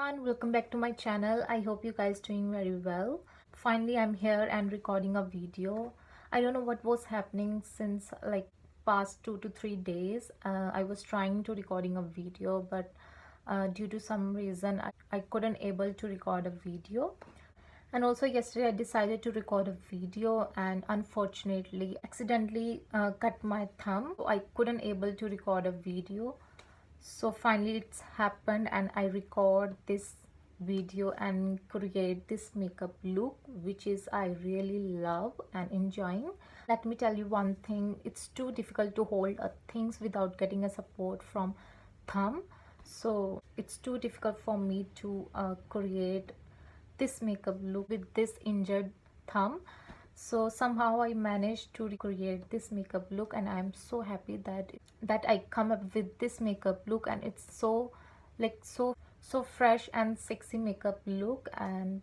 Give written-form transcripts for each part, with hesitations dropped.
everyone, welcome back to my channel. I hope you guys doing very well. Finally, I'm here and recording a video. I don't know what was happening since like past 2 to 3 days. I was trying to recording a video, but due to some reason I couldn't able to record a video. And also yesterday I decided to record a video and unfortunately accidentally cut my thumb. So I couldn't able to record a video. So finally it's happened and I record this video and create this makeup look, which is I really love and enjoying. Let me tell you one thing, it's too difficult to hold things without getting a support from thumb. So it's too difficult for me to create this makeup look with this injured thumb. So somehow I managed to recreate this makeup look and I'm so happy that I come up with this makeup look, and it's so fresh and sexy makeup look, and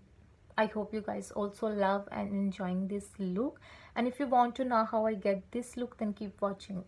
I hope you guys also love and enjoying this look. And if you want to know how I get this look, then keep watching.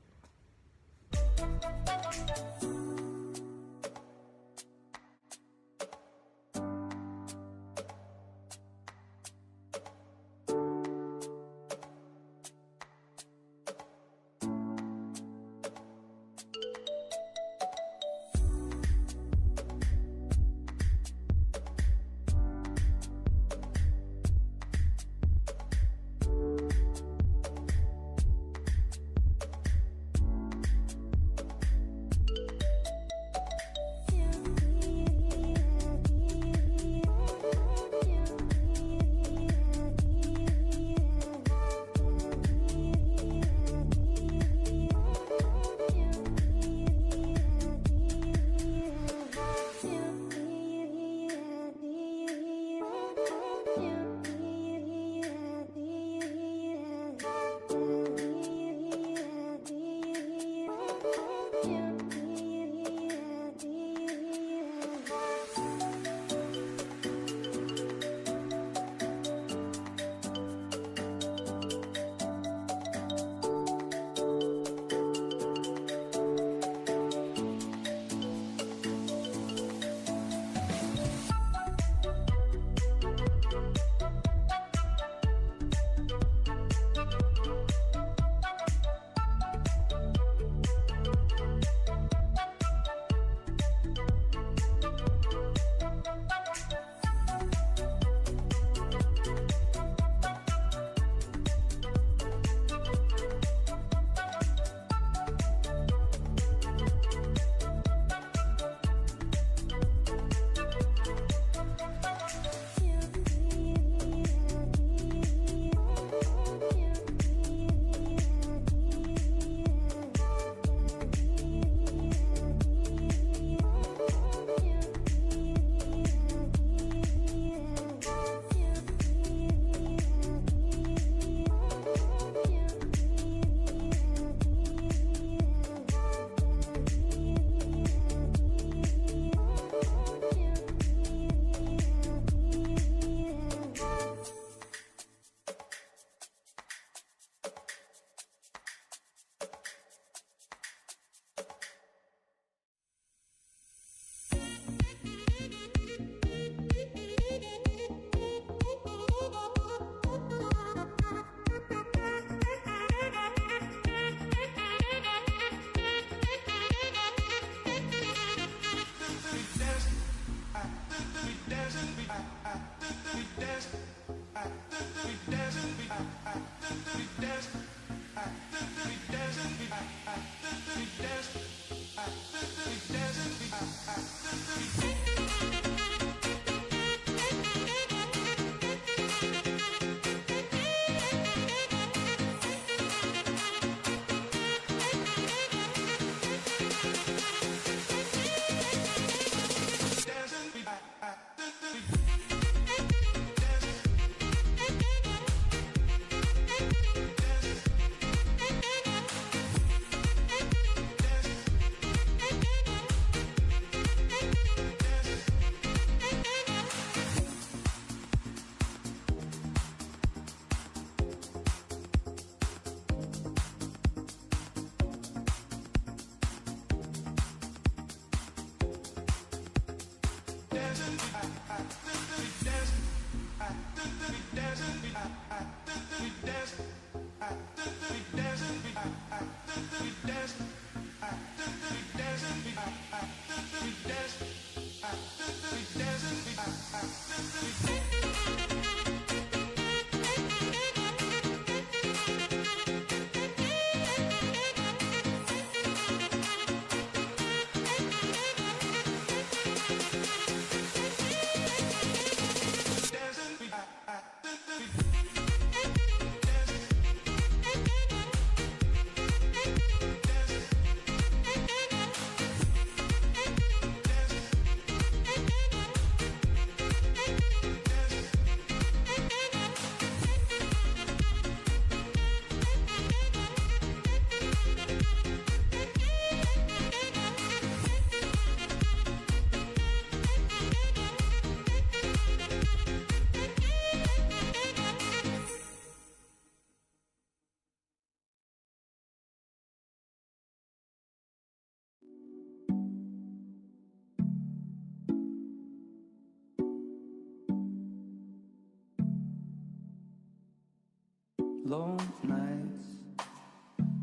long nights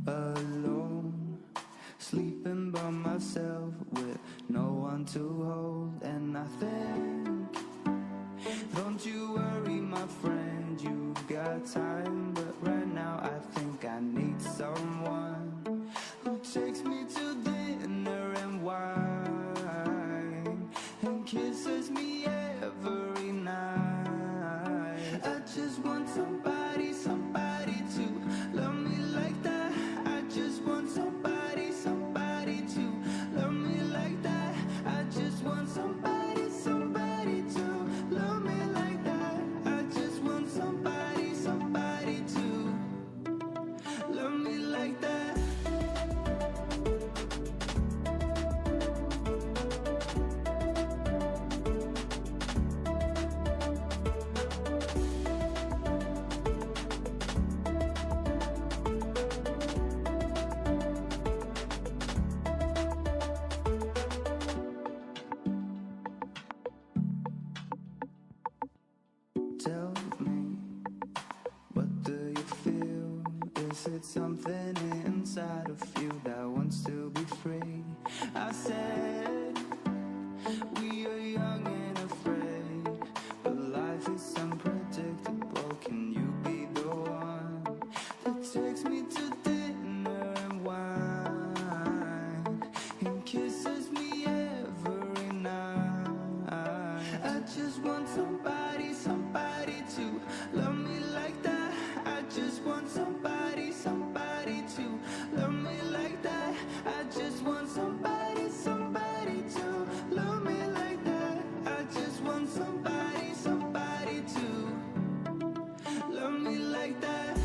alone, sleeping by myself with no one to hold. And I think, don't you worry my friend, you've got time. But right now I think I need someone who takes me to dinner and wine and kisses me every night. I just want somebody, somebody to love me like that. I just want somebody, somebody to love me like that. I just want somebody, somebody to love me like that. I just want somebody, somebody to love me like that. Tell me, what do you feel? Is it something inside of you that wants to be free? I said, we are young and afraid, but life is unpredictable. Can you be the one that takes me to dinner and wine and kisses me every night? I just want somebody, somebody to love me like that. I just want somebody, somebody to love me like that. I just want somebody, somebody to love me like that. I just want somebody, somebody to love me like that.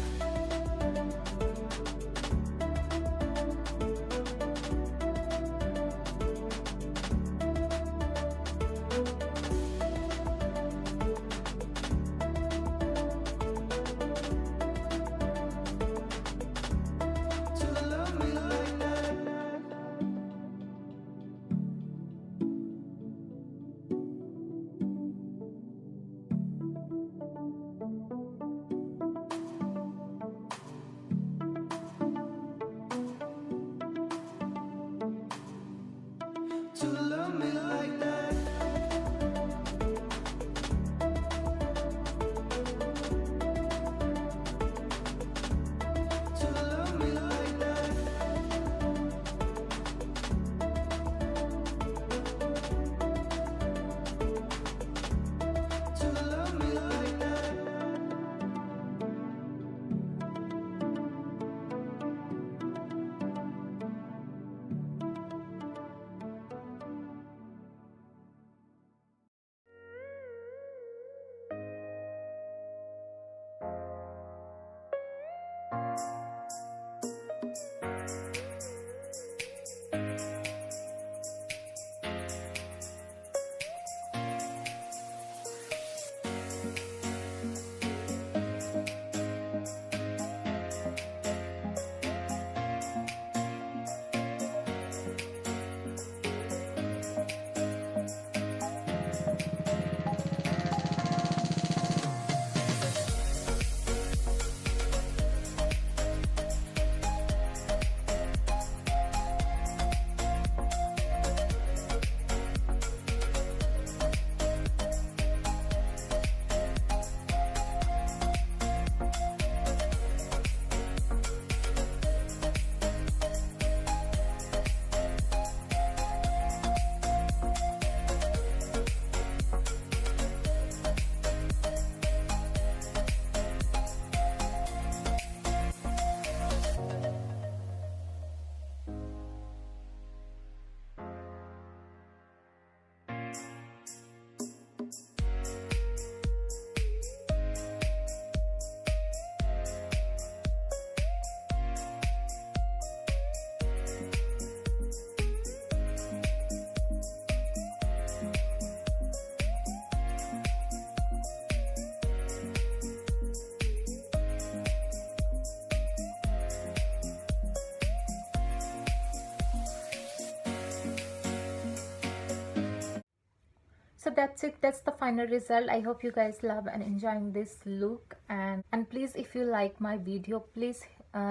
So that's it, that's the final result. I hope you guys love and enjoying this look, and please, if you like my video, please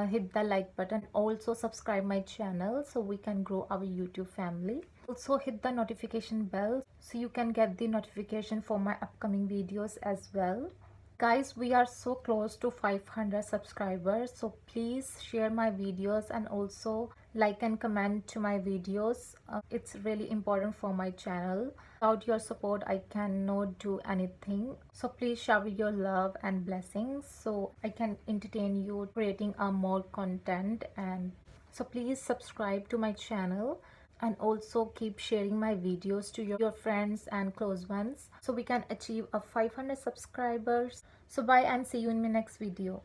hit the like button. Also subscribe my channel so we can grow our YouTube family. Also hit the notification bell so you can get the notification for my upcoming videos as well. Guys, we are so close to 500 subscribers, so please share my videos and also like and comment to my videos. It's really important for my channel. Without your support I cannot do anything, so please shower your love and blessings so I can entertain you creating more content. And so please subscribe to my channel and also keep sharing my videos to your friends and close ones so we can achieve a 500 subscribers. So bye and see you in my next video.